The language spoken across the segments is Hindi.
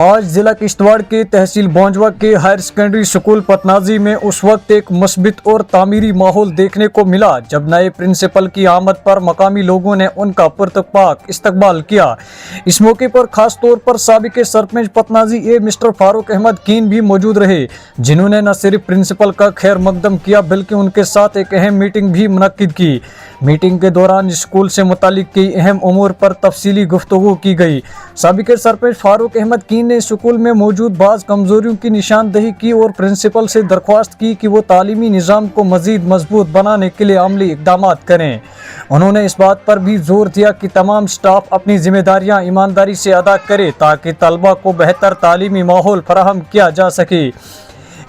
आज जिला किश्तवाड़ के तहसील बौंजवा के हायर सेकेंडरी स्कूल पतनाजी में उस वक्त एक मुस्बित और तामीरी माहौल देखने को मिला जब नए प्रिंसिपल की आमद पर मकामी लोगों ने उनका पुरतपाक इस्तकबाल किया। इस मौके पर खास तौर पर साबिक सरपंच पतनाजी मिस्टर फारूक अहमद कीन भी मौजूद रहे, जिन्होंने न सिर्फ प्रिंसिपल का खैर मकदम किया बल्कि उनके साथ एक अहम मीटिंग भी मुनक्किद की। मीटिंग के दौरान स्कूल से मुतालिक कई अहम उमूर पर तफसीली गुफ्तगू की गई। साबिक सरपंच फारूक अहमद कीन ने स्कूल में मौजूद बाज़ कमजोरियों की निशानदही की और प्रिंसिपल से दरख्वास्त की कि वो तालीमी निज़ाम को मज़ीद मजबूत बनाने के लिए अमली इक़दाम करें। उन्होंने इस बात पर भी जोर दिया कि तमाम स्टाफ अपनी जिम्मेदारियां ईमानदारी से अदा करे ताकि तलबा को बेहतर तालीमी माहौल फराहम किया जा सके।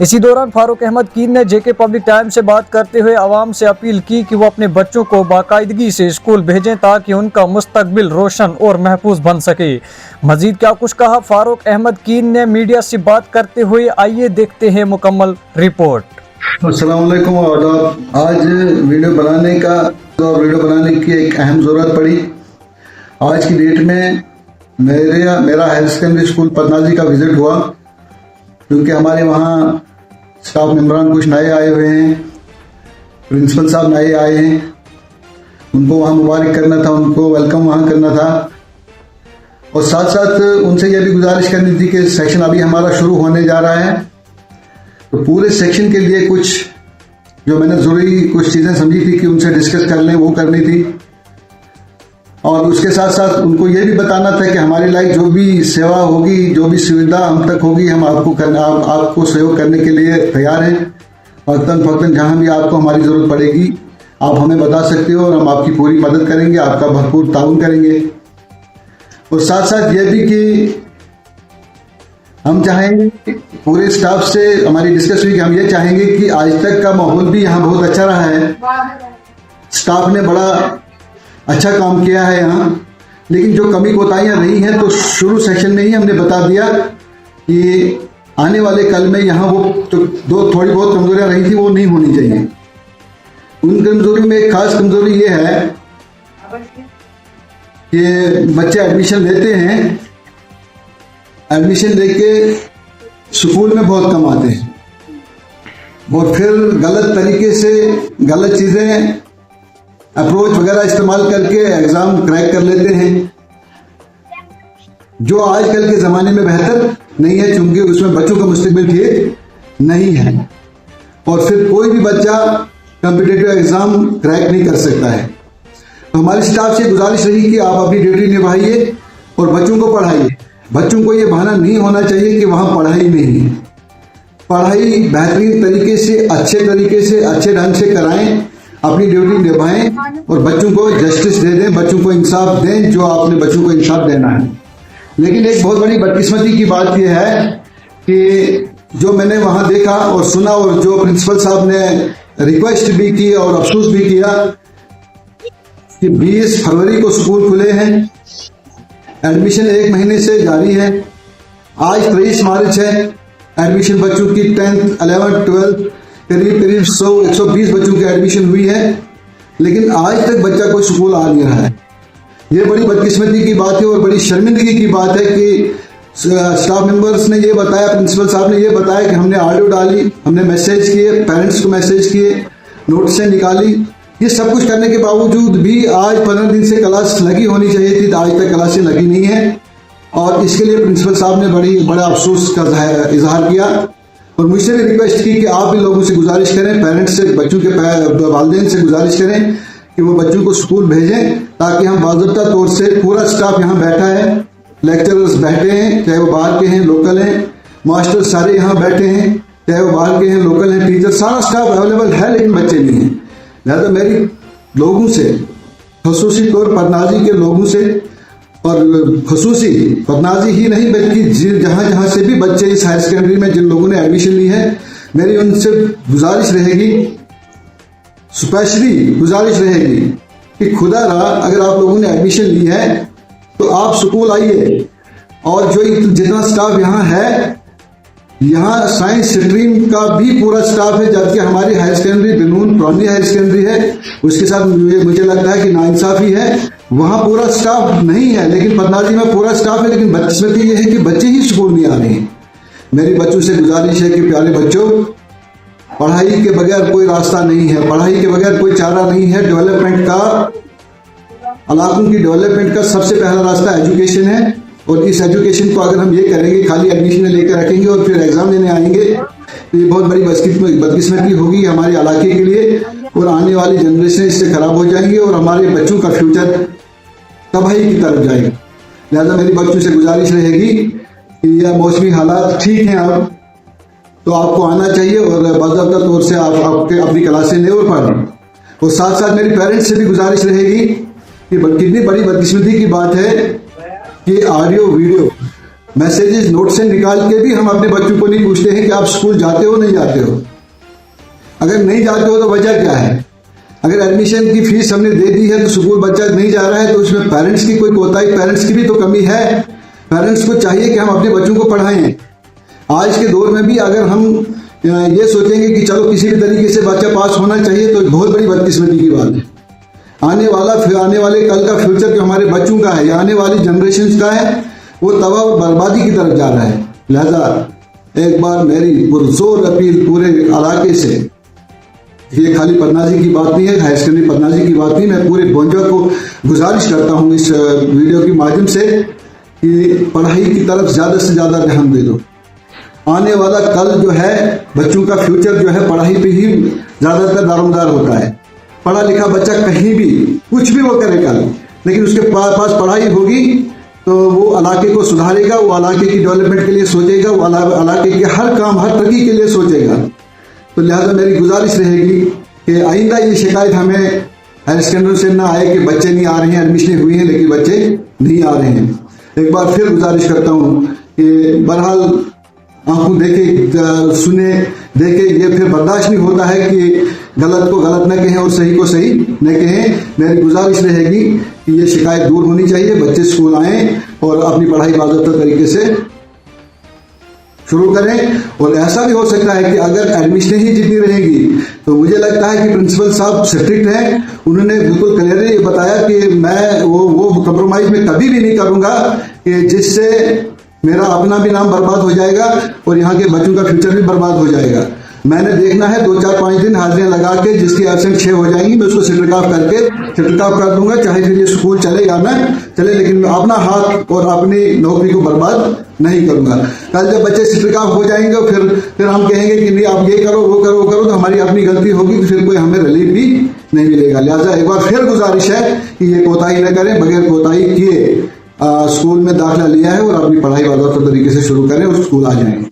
इसी दौरान फारूक अहमद कीन ने जेके पब्लिक टाइम से बात करते हुए आवाम से अपील की कि वो अपने बच्चों को बाकायदगी से स्कूल भेजें ताकि उनका मुस्तकबिल रोशन और महफूज बन सके। मजीद क्या कुछ कहा फारूक अहमद कीन ने मीडिया से बात करते हुए, आइए देखते हैं मुकम्मल रिपोर्ट। अस्सलाम वालेकुम। आज वीडियो बनाने की एक अहम ज़रूरत पड़ी। आज की डेट में मेरा हायर सेकेंडरी स्कूल पतनाजी का विज़िट हुआ, क्योंकि हमारे वहाँ स्टाफ मेम्बरान कुछ नए आए हुए हैं, प्रिंसिपल साहब नए आए हैं, उनको वहाँ मुबारक करना था, उनको वेलकम वहाँ करना था और साथ साथ उनसे यह भी गुजारिश करनी थी कि सेक्शन अभी हमारा शुरू होने जा रहा है, तो पूरे सेक्शन के लिए कुछ जो मैंने ज़रूरी कुछ चीज़ें समझी थी कि उनसे डिस्कस कर लें, वो करनी थी। और उसके साथ साथ उनको ये भी बताना था कि हमारी लाइक जो भी सेवा होगी, जो भी सुविधा हम तक होगी, हम आपको सहयोग करने के लिए तैयार हैं। वक्तन फ़क्तन जहाँ भी आपको हमारी ज़रूरत पड़ेगी आप हमें बता सकते हो और हम आपकी पूरी मदद करेंगे, आपका भरपूर ताउन करेंगे। और साथ साथ ये भी कि हम चाहेंगे, पूरे स्टाफ से हमारी डिस्कस हुई कि हम ये चाहेंगे कि आज तक का माहौल भी यहाँ बहुत अच्छा रहा है, स्टाफ ने बड़ा अच्छा काम किया है यहाँ, लेकिन जो कमी कोताहियाँ रही हैं तो शुरू सेक्शन में ही हमने बता दिया कि आने वाले कल में यहाँ वो तो थोड़ी बहुत कमजोरियाँ रही थी, वो नहीं होनी चाहिए। उन कमजोरी में एक खास कमजोरी ये है कि बच्चे एडमिशन लेते हैं, एडमिशन लेके स्कूल में बहुत कम आते हैं और फिर गलत तरीके से गलत चीज़ें अप्रोच वगैरह इस्तेमाल करके एग्ज़ाम क्रैक कर लेते हैं, जो आजकल के ज़माने में बेहतर नहीं है, क्योंकि उसमें बच्चों का मुस्तकबिल ठीक नहीं है और फिर कोई भी बच्चा कॉम्पिटिटिव एग्ज़ाम क्रैक नहीं कर सकता है। तो हमारे स्टाफ से गुजारिश रही कि आप अपनी ड्यूटी निभाइए और बच्चों को पढ़ाइए। बच्चों को ये बहाना नहीं होना चाहिए कि वहाँ पढ़ाई नहीं है। पढ़ाई बेहतरीन तरीके से, अच्छे ढंग से कराएं, अपनी ड्यूटी निभाएं और बच्चों को जस्टिस दे दें, बच्चों को इंसाफ दें जो आपने बच्चों को इंसाफ देना है। लेकिन एक बहुत बड़ी बदकिस्मती की बात यह है कि जो मैंने वहाँ देखा और सुना और जो प्रिंसिपल साहब ने रिक्वेस्ट भी की और अफसोस भी किया कि 20 फरवरी को स्कूल खुले हैं, एडमिशन 1 महीने से जारी है, आज 23 मार्च है, एडमिशन बच्चों की 10th 11th 12th करीब 120 बच्चों की एडमिशन हुई है, लेकिन आज तक बच्चा कोई स्कूल आ नहीं रहा है। ये बड़ी बदकिस्मती की बात है और बड़ी शर्मिंदगी की बात है कि स्टाफ मेंबर्स ने ये बताया, प्रिंसिपल साहब ने ये बताया कि हमने ऑडियो डाली, हमने मैसेज किए, पेरेंट्स को मैसेज किए, नोटिसें निकाली, ये सब कुछ करने के बावजूद भी आज 15 दिन से क्लास लगी होनी चाहिए थी, तो आज तक क्लासें लगी नहीं है और इसके लिए प्रिंसिपल साहब ने बड़ा अफसोस का इजहार किया और मुझसे भी रिक्वेस्ट की कि आप भी लोगों से गुजारिश करें, पेरेंट्स से, बच्चों के वालिदैन से गुजारिश करें कि वो बच्चों को स्कूल भेजें ताकि हम बाज़ाब्ता तौर से, पूरा स्टाफ यहाँ बैठा है, लेक्चरर्स बैठे हैं, चाहे वो बाहर के हैं, लोकल हैं, मास्टर सारे यहाँ बैठे हैं, चाहे वो बाहर के हैं, लोकल हैं, टीचर, सारा स्टाफ अवेलेबल है, लेकिन बच्चे नहीं हैं। लिहाजा मेरी लोगों से, खसूसी तौर पतनाजी के लोगों से और खसूसी पतनाजी ही नहीं बल्कि जहाँ से भी बच्चे इस हायर सेकेंडरी में जिन लोगों ने एडमिशन ली है, मेरी उनसे गुजारिश रहेगी, स्पेशली गुजारिश रहेगी कि खुदा रहा अगर आप लोगों ने एडमिशन ली है तो आप स्कूल आइए और जो जितना स्टाफ यहाँ है, यहाँ साइंस स्ट्रीम का भी पूरा स्टाफ है, जबकि हमारी हायर सेकेंडरी बिनून प्राइमरी हायर सेकेंडरी है, उसके साथ मुझे लगता है कि नाइंसाफी है। वहाँ पूरा स्टाफ नहीं है, लेकिन पतनाजी में पूरा स्टाफ है, लेकिन बदकिस्मती ये है कि बच्चे ही स्कूल नहीं आ रहे हैं। मेरी बच्चों से गुजारिश है कि प्यारे बच्चों, पढ़ाई के बगैर कोई रास्ता नहीं है, पढ़ाई के बगैर कोई चारा नहीं है। डेवलपमेंट का, इलाकों की डेवलपमेंट का सबसे पहला रास्ता एजुकेशन है, और इस एजुकेशन को अगर हम ये करेंगे, खाली एडमिशन लेकर रखेंगे और फिर एग्जाम लेने आएंगे, तो ये बहुत बड़ी बदकिस्मती होगी हमारे इलाके के लिए, और आने वाली जनरेशन इससे खराब हो जाएंगे और हमारे बच्चों का फ्यूचर तबाही की तरफ जाएगा। लिहाजा मेरी बच्चों से गुजारिश रहेगी कि यह मौसमी हालात ठीक हैं अब, तो आपको आना चाहिए और बाज़ाब्ता तौर से आप अपनी क्लासें लें और पढ़ें। और साथ साथ मेरी पेरेंट्स से भी गुजारिश रहेगी कि कितनी बड़ी बदकिस्मती की बात है कि ऑडियो वीडियो मैसेजेस नोट से निकाल के भी हम अपने बच्चों को नहीं पूछते हैं कि आप स्कूल जाते हो नहीं जाते हो। अगर नहीं जाते हो तो वजह क्या है? अगर एडमिशन की फीस हमने दे दी है तो स्कूल बच्चा नहीं जा रहा है, तो उसमें पेरेंट्स की कोई कोताही, पेरेंट्स की भी तो कमी है। पेरेंट्स को चाहिए कि हम अपने बच्चों को पढ़ाएं। आज के दौर में भी अगर हम ये सोचेंगे कि चलो किसी भी तरीके से बच्चा पास होना चाहिए, तो बहुत बड़ी बदकिस्मती की बात है। आने वाले कल का फ्यूचर जो हमारे बच्चों का है या आने वाली जनरेशन का है, वो तबाह और बर्बादी की तरफ जा रहा है। लिहाजा एक बार मेरी पुरजोर अपील पूरे इलाके से, ये खाली पतनाजी की बात नहीं है, हायर सेकेंडरी पतनाजी की बात नहीं, मैं पूरे बोंजा को गुजारिश करता हूँ इस वीडियो के माध्यम से कि पढ़ाई की तरफ ज़्यादा से ज़्यादा ध्यान दे दो। आने वाला कल जो है, बच्चों का फ्यूचर जो है पढ़ाई पे ही ज़्यादातर दारोमदार होता है। पढ़ा लिखा बच्चा कहीं भी कुछ भी वो करे कल, लेकिन उसके पास पढ़ाई होगी तो वो इलाके को सुधारेगा, वो इलाके की डेवलपमेंट के लिए सोचेगा, वो इलाके के हर काम, हर तरक्की के लिए सोचेगा। तो लिहाजा मेरी गुजारिश रहेगी कि आइंदा ये शिकायत हमें हायर सेकेंडरी से ना आए कि बच्चे नहीं आ रहे हैं, एडमिशन हुई है लेकिन बच्चे नहीं आ रहे हैं। एक बार फिर गुजारिश करता हूँ कि बहरहाल आंखों देखे, सुने देखे, ये फिर बर्दाश्त नहीं होता है कि गलत को गलत न कहें और सही को सही न कहें। मेरी गुजारिश रहेगी कि ये शिकायत दूर होनी चाहिए, बच्चे स्कूल आएँ और अपनी पढ़ाई बाज़ाब्ता तरीके से शुरू करें। और ऐसा भी हो सकता है कि अगर एडमिशन ही जितनी रहेगी, तो मुझे लगता है कि प्रिंसिपल साहब स्ट्रिक्ट हैं, उन्होंने बिल्कुल क्लियरली बताया कि मैं वो कंप्रोमाइज में कभी भी नहीं करूंगा कि जिससे मेरा अपना भी नाम बर्बाद हो जाएगा और यहाँ के बच्चों का फ्यूचर भी बर्बाद हो जाएगा। मैंने देखना है 2-4-5 दिन हाजिरियाँ लगा के, जिसकी एब्सेंट 6 हो जाएंगी, मैं उसको सेटल ऑफ कर दूंगा, चाहे फिर ये स्कूल चले या ना चले, लेकिन मैं अपना हाथ और अपनी नौकरी को बर्बाद नहीं करूंगा। कल जब बच्चे सेटल ऑफ हो जाएंगे फिर हम कहेंगे कि नहीं आप ये करो वो करो वो करो, तो हमारी अपनी गलती होगी, तो फिर कोई हमें रिलीफ भी नहीं मिलेगा। लिहाजा एक बार फिर गुजारिश है कि ये कोताही न करें, बगैर कोताही किए स्कूल में दाखिला लिया है और अपनी पढ़ाई बाज़ाब्ता तरीके से शुरू करें और स्कूल आ जाएं।